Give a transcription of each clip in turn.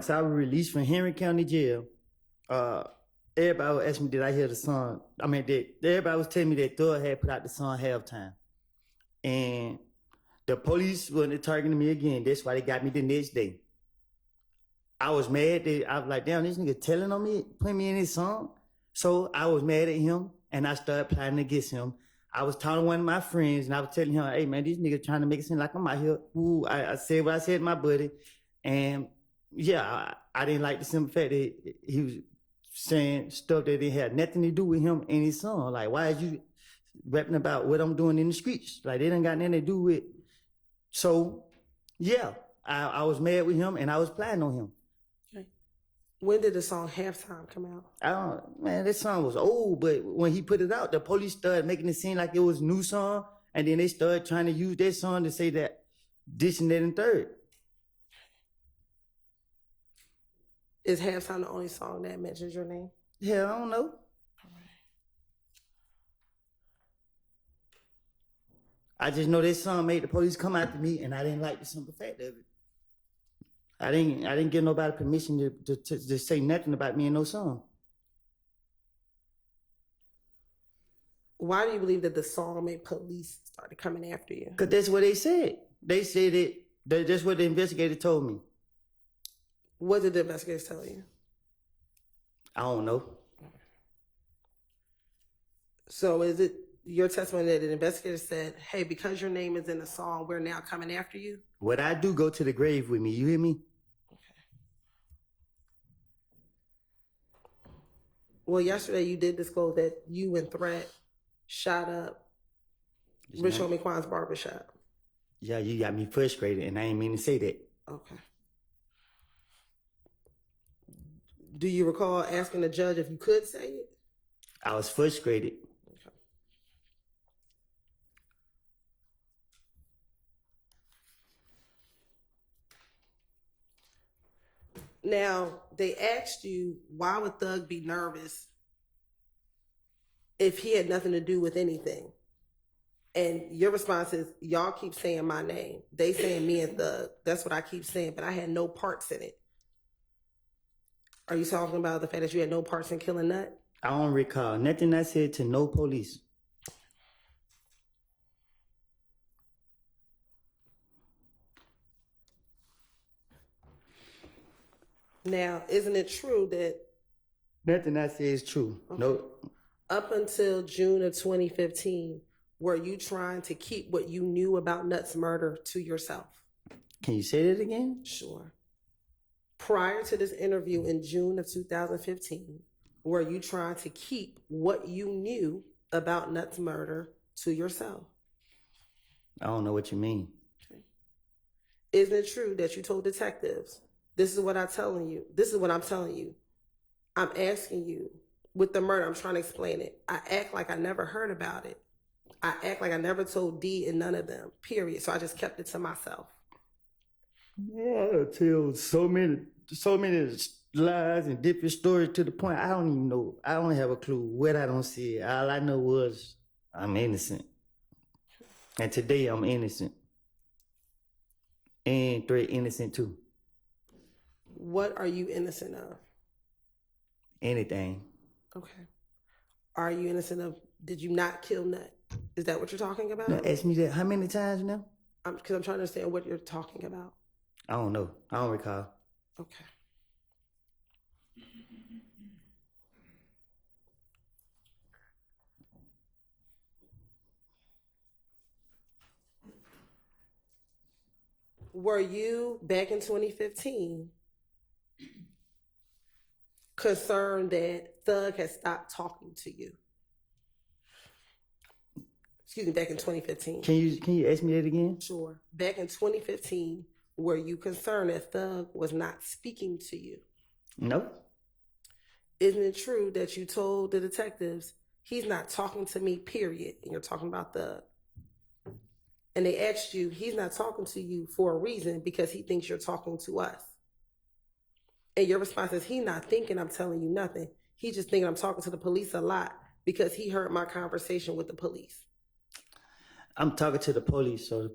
once I was released from Henry County Jail, everybody was asking me, did I hear the song? Everybody was telling me that Thug had put out the song Halftime. And the police wasn't targeting me again. That's why they got me the next day. I was mad. I was like, damn, this nigga telling on me, putting me in his song. So I was mad at him, and I started plotting against him. I was talking to one of my friends, and I was telling him, hey, man, this nigga trying to make it seem like I'm out here. Ooh, I said what I said to my buddy. And, yeah, I didn't like the simple fact that he was saying stuff that didn't have nothing to do with him and his song. Like, why is you rapping about what I'm doing in the streets? Like, they didn't got nothing to do with. So, yeah, I was mad with him, and I was plotting on him. When did the song Halftime come out? Man, this song was old, but when he put it out, the police started making it seem like it was a new song, and then they started trying to use that song to say that this and that and third. Is Halftime the only song that mentions your name? Yeah, I don't know. All right. I just know this song made the police come after me, and I didn't like the simple fact of it. I didn't give nobody permission to say nothing about me in no song. Why do you believe that the song made police started coming after you? Because that's what they said. They said that's what the investigator told me. What did the investigators tell you? I don't know. So is it your testimony that the investigator said, hey, because your name is in the song, we're now coming after you? What I do, go to the grave with me. You hear me? Well, yesterday you did disclose that you and Threat shot up Rich Homie Quan's barbershop. Yeah, you got me frustrated, and I ain't mean to say that. Okay. Do you recall asking the judge if you could say it? I was frustrated. Okay. Now, they asked you, why would Thug be nervous if he had nothing to do with anything? And your response is, y'all keep saying my name. They saying me and Thug. That's what I keep saying, but I had no parts in it. Are you talking about the fact that you had no parts in killing Nut? I don't recall nothing I said to no police. Now, isn't it true that... Nothing I say is true. Okay. Nope. Up until June of 2015, were you trying to keep what you knew about Nut's murder to yourself? Can you say that again? Sure. Prior to this interview in June of 2015, were you trying to keep what you knew about Nut's murder to yourself? I don't know what you mean. Okay. Isn't it true that you told detectives, this is what I'm telling you. This is what I'm telling you. I'm asking you, with the murder, I'm trying to explain it. I act like I never heard about it. I act like I never told D and none of them, period. So I just kept it to myself. Yeah, I tell so many lies and different stories to the point I don't even know. I don't have a clue what I don't see. All I know was I'm innocent. And today I'm innocent. And Threat innocent too. What are you innocent of? Anything. Okay. Are you innocent of, did you not kill Nut? Is that what you're talking about? Now, ask me that how many times now? Because I'm trying to understand what you're talking about. I don't know. I don't recall. Okay. Were you, back in 2015, concerned that Thug had stopped talking to you? Excuse me, back in 2015. Can you ask me that again? Sure. Back in 2015, were you concerned that Thug was not speaking to you? No. Isn't it true that you told the detectives, he's not talking to me, period, and you're talking about Thug? And they asked you, he's not talking to you for a reason because he thinks you're talking to us. And your response is, he's not thinking I'm telling you nothing. He's just thinking I'm talking to the police a lot because he heard my conversation with the police. I'm talking to the police, so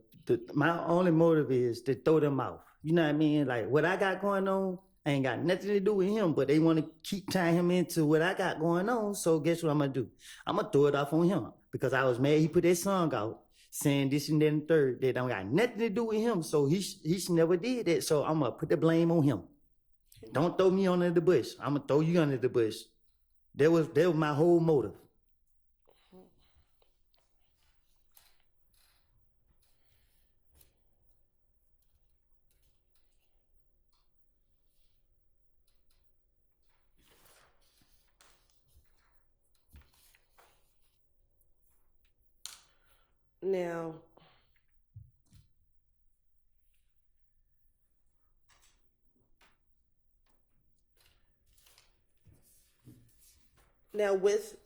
my only motive is to throw them off. You know what I mean? Like, what I got going on, I ain't got nothing to do with him, but they want to keep tying him into what I got going on. So guess what I'm gonna do? I'm gonna throw it off on him because I was mad he put that song out saying this and that and third. That don't got nothing to do with him. So he never did that. So I'm gonna put the blame on him. Don't throw me under the bush. I'm gonna throw you under the bush. That was my whole motive. Now with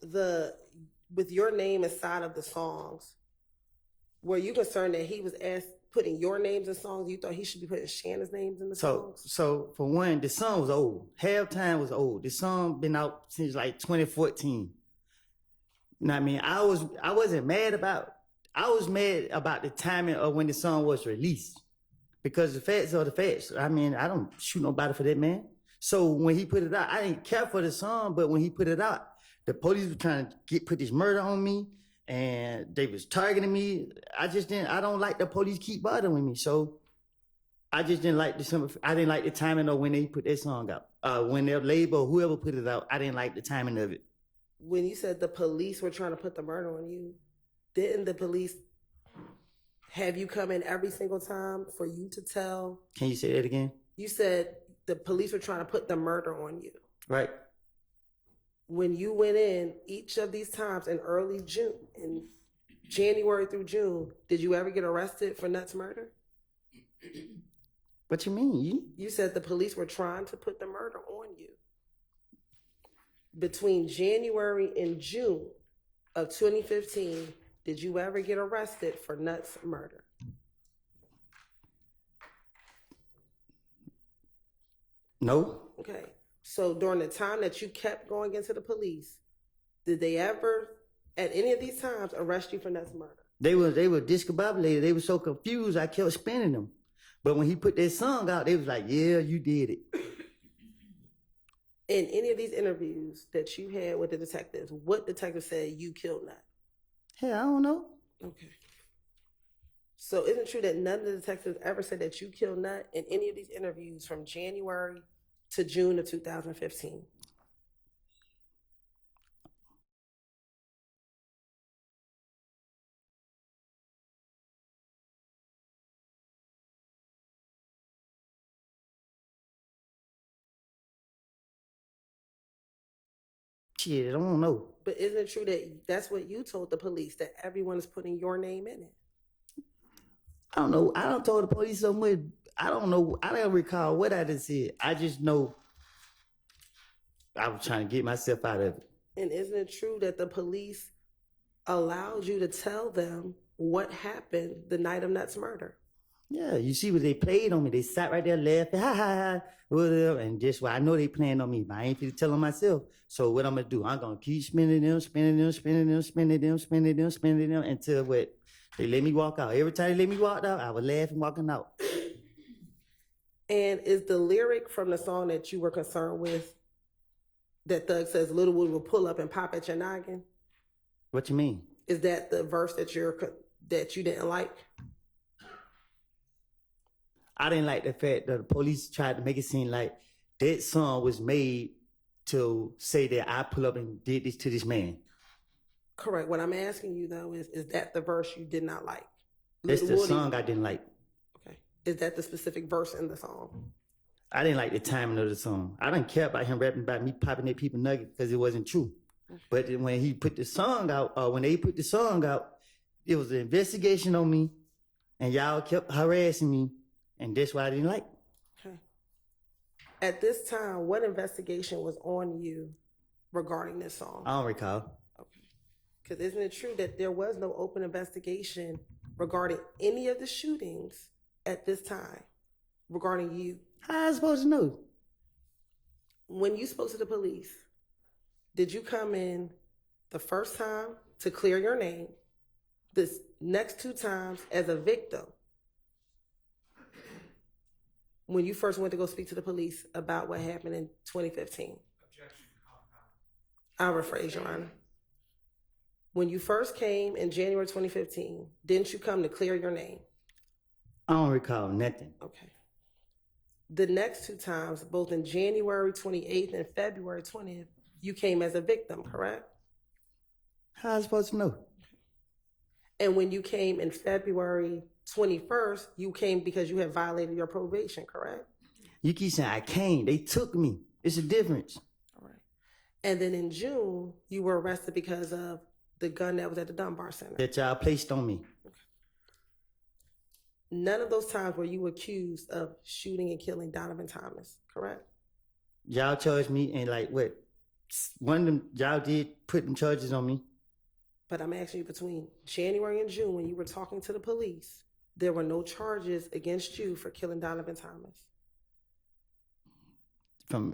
your name inside of the songs, were you concerned that he was putting your names in songs? You thought he should be putting Shannon's names in the songs? So for one, the song was old. Halftime was old. The song been out since like 2014. You know what I mean? I wasn't mad about. I was mad about the timing of when the song was released, because the facts are the facts. I mean, I don't shoot nobody for that, man. So when he put it out, I didn't care for the song, but when he put it out, the police were trying to put this murder on me, and they was targeting me. I don't like the police keep bothering me. So I just didn't like I didn't like the timing of when they put that song out. When their label, whoever put it out, I didn't like the timing of it. When you said the police were trying to put the murder on you, didn't the police have you come in every single time for you to tell? Can you say that again? You said the police were trying to put the murder on you. Right. When you went in each of these times in early June, in January through June, did you ever get arrested for Nuts murder? What you mean? You said the police were trying to put the murder on you. Between January and June of 2015, did you ever get arrested for Nuts murder? No. Okay. So during the time that you kept going into the police, did they ever, at any of these times, arrest you for Nuts murder? They were discombobulated. They were so confused. I kept spinning them. But when he put that song out, they was like, "Yeah, you did it." In any of these interviews that you had with the detectives, what detective said you killed Nut? Hey, I don't know. Okay. So isn't it true that none of the detectives ever said that you killed Nut in any of these interviews from January to June of 2015? Shit, I don't know. But isn't it true that that's what you told the police, that everyone is putting your name in it? I don't know. I don't told the police so much. I don't know. I don't recall what I just said. I just know I was trying to get myself out of it. And isn't it true that the police allowed you to tell them what happened the night of Nut's murder? Yeah, you see what they played on me. They sat right there laughing, ha ha ha, whatever. And just why I know they playing on me, but I ain't finna tell them myself. So what I'm gonna do? I'm gonna keep spinning them until what? They let me walk out. Every time they let me walk out, I was laughing walking out. And is the lyric from the song that you were concerned with that Thug says Lil Woody will pull up and pop at your noggin? What you mean? Is that the verse that you didn't like? I didn't like the fact that the police tried to make it seem like that song was made to say that I pull up and did this to this man. Correct. What I'm asking you though is that the verse you did not like? That's the song I didn't like. Okay. Is that the specific verse in the song? I didn't like the timing of the song. I didn't care about him rapping about me popping at people nuggets because it wasn't true. Okay. But when he put the song out, when they put the song out, it was an investigation on me, and y'all kept harassing me, and that's what I didn't like. Okay. At this time, what investigation was on you regarding this song? I don't recall. Okay. Because isn't it true that there was no open investigation regarding any of the shootings at this time regarding you? How am I supposed to know? When you spoke to the police, did you come in the first time to clear your name, the next two times as a victim? when you first went to go speak to the police about what happened in 2015? Objection, compound. I'll rephrase, Your Honor. When you first came in January 2015, didn't you come to clear your name? I don't recall nothing. Okay. The next two times, both in January 28th and February 20th, you came as a victim, correct? How I supposed to know? And when you came in February 21st, you came because you had violated your probation, correct? You keep saying I came. They took me. It's a difference. All right. And then in June, you were arrested because of the gun that was at the Dunbar Center. That y'all placed on me. None of those times were you accused of shooting and killing Donovan Thomas, correct? Y'all charged me and like what? One of them y'all did put them charges on me. But I'm asking you, between January and June, when you were talking to the police, there were no charges against you for killing Donovan Thomas.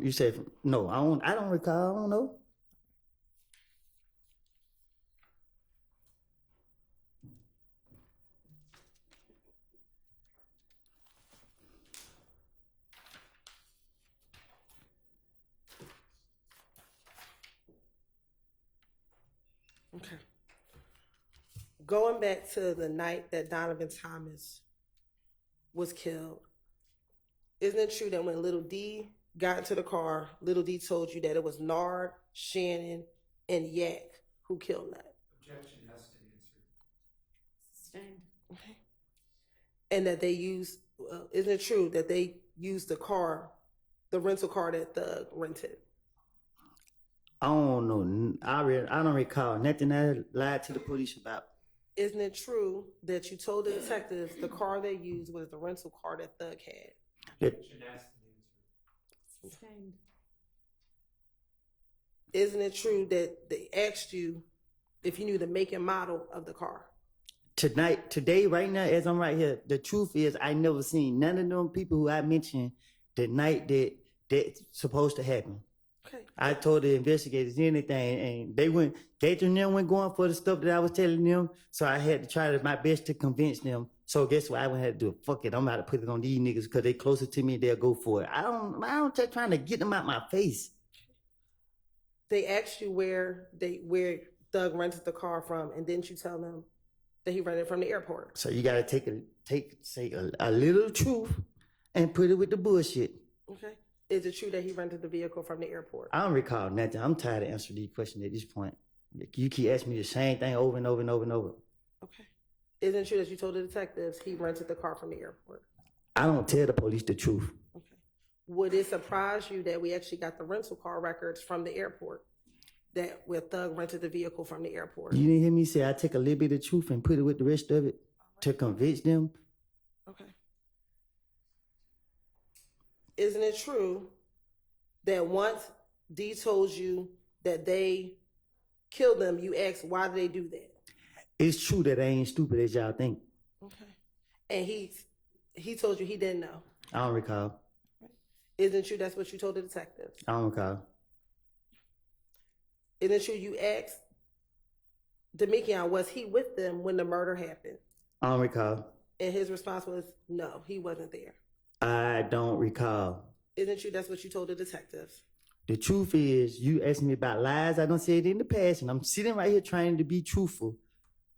You said no. I don't recall. I don't know. Okay. Going back to the night that Donovan Thomas was killed, isn't it true that when Little D got into the car, Little D told you that it was Nard, Shannon, and Yak who killed Nut? Objection, yes to answer. Sustained. Okay. And that they used, isn't it true that they used the car, the rental car that Thug rented? I don't know. I don't recall nothing I lied to the police about. Isn't it true that you told the detectives the car they used was the rental car that Thug had? Objection, yes to answer. Sustained. Isn't it true that they asked you if you knew the make and model of the car? Today, right now, as I'm right here, the truth is I never seen none of them people who I mentioned the night that's supposed to happen. Okay. I told the investigators anything, and they went going for the stuff that I was telling them. So I had to try my best to convince them. So guess what? I went had to do? Fuck it, I'm about to put it on these niggas because they closer to me. They'll go for it. I don't just trying to get them out my face. They asked you where Thug rented the car from, and didn't you tell them that he rented it from the airport? So you gotta say a little truth and put it with the bullshit. Okay. Is it true that he rented the vehicle from the airport? I don't recall nothing. I'm tired of answering these questions at this point. You keep asking me the same thing over and over and over and over. Okay. Isn't it true that you told the detectives he rented the car from the airport? I don't tell the police the truth. Okay. Would it surprise you that we actually got the rental car records from the airport, that where Thug rented the vehicle from the airport? You didn't hear me say I take a little bit of truth and put it with the rest of it to convince them? Okay. Isn't it true that once D told you that they killed them, you asked why did they do that? It's true that I ain't stupid as y'all think. Okay. And he told you he didn't know. I don't recall. Isn't it true that's what you told the detectives? I don't recall. Isn't it true you asked Demekion, was he with them when the murder happened? I don't recall. And his response was, no, he wasn't there. I don't recall. Isn't it true that's what you told the detectives? The truth is, you asked me about lies I done said in the past, and I'm sitting right here trying to be truthful,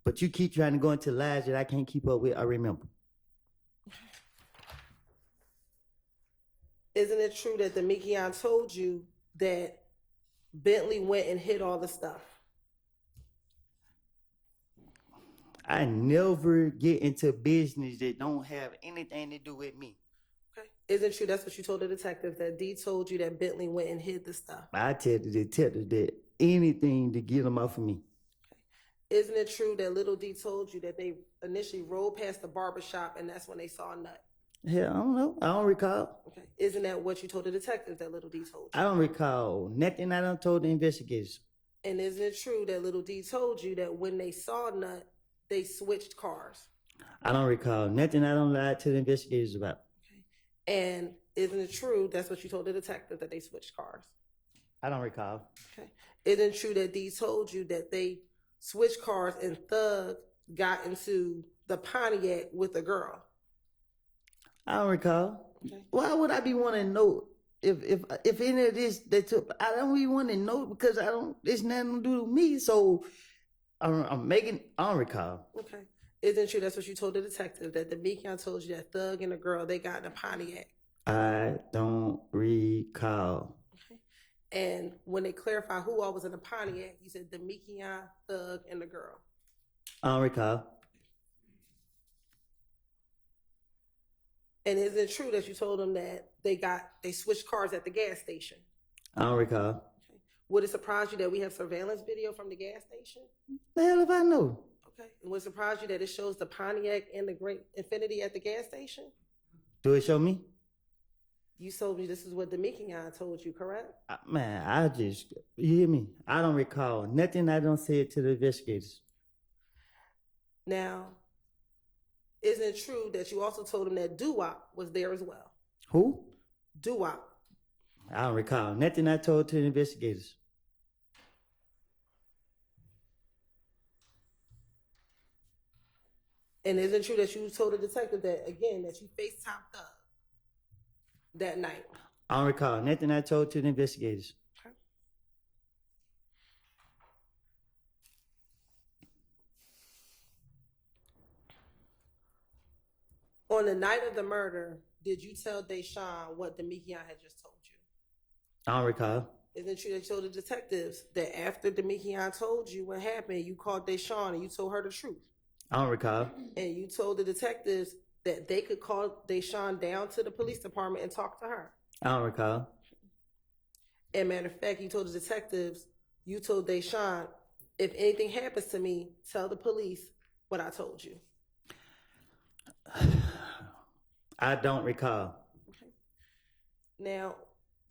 but you keep trying to go into lies that I can't keep up with. I remember. Isn't it true that Demekion told you that Bentley went and hid all the stuff? I never get into business that don't have anything to do with me. Okay. Isn't it true that's what you told the detectives, that D told you that Bentley went and hid the stuff? I tell the detectives that anything to get them off of me. Okay. Isn't it true that Little D told you that they initially rode past the barbershop and that's when they saw Nut? Hell, I don't know. I don't recall. Okay. Isn't that what you told the detectives that Little D told you? I don't recall nothing I done told the investigators. And isn't it true that Little D told you that when they saw Nut, they switched cars? I don't recall nothing I don't lie to the investigators about. Okay. And isn't it true that's what you told the detective, that they switched cars? I don't recall. Okay. Isn't it true that D told you that they switched cars and Thug got into the Pontiac with a girl? I don't recall. Okay. Why would I be wanting to know if any of this they took? I don't even want to know because I don't. It's nothing to do with me. So I'm making. I don't recall. Okay. Isn't it true that's what you told the detective, that the Demekion told you that Thug and the girl, they got in a Pontiac? I don't recall. Okay. And when they clarified who all was in the Pontiac, you said Demekion, Thug, and the girl. I don't recall. And is it true that you told them that they switched cars at the gas station? I don't recall. Okay. Would it surprise you that we have surveillance video from the gas station? The hell if I know? Okay. And would it surprise you that it shows the Pontiac and the Great Infinity at the gas station? Do it show me? You told me this is what Demekion told you, correct? Man, you hear me? I don't recall nothing. I don't say it to the investigators. Now, isn't it true that you also told him that Doo-Wop was there as well? Who? Doo-Wop. I don't recall nothing I told to the investigators. And isn't it true that you told the detective that, again, that you FaceTimed Thug that night? I don't recall nothing I told to the investigators. Okay. On the night of the murder, did you tell Deshaun what Demekion had just told you? I don't recall. Isn't it true that you told the detectives that after Demekion told you what happened, you called Deshaun and you told her the truth? I don't recall. And you told the detectives that they could call Deshaun down to the police department and talk to her? I don't recall. And matter of fact, you told the detectives, you told Deshaun, if anything happens to me, tell the police what I told you. I don't recall. Okay. Now,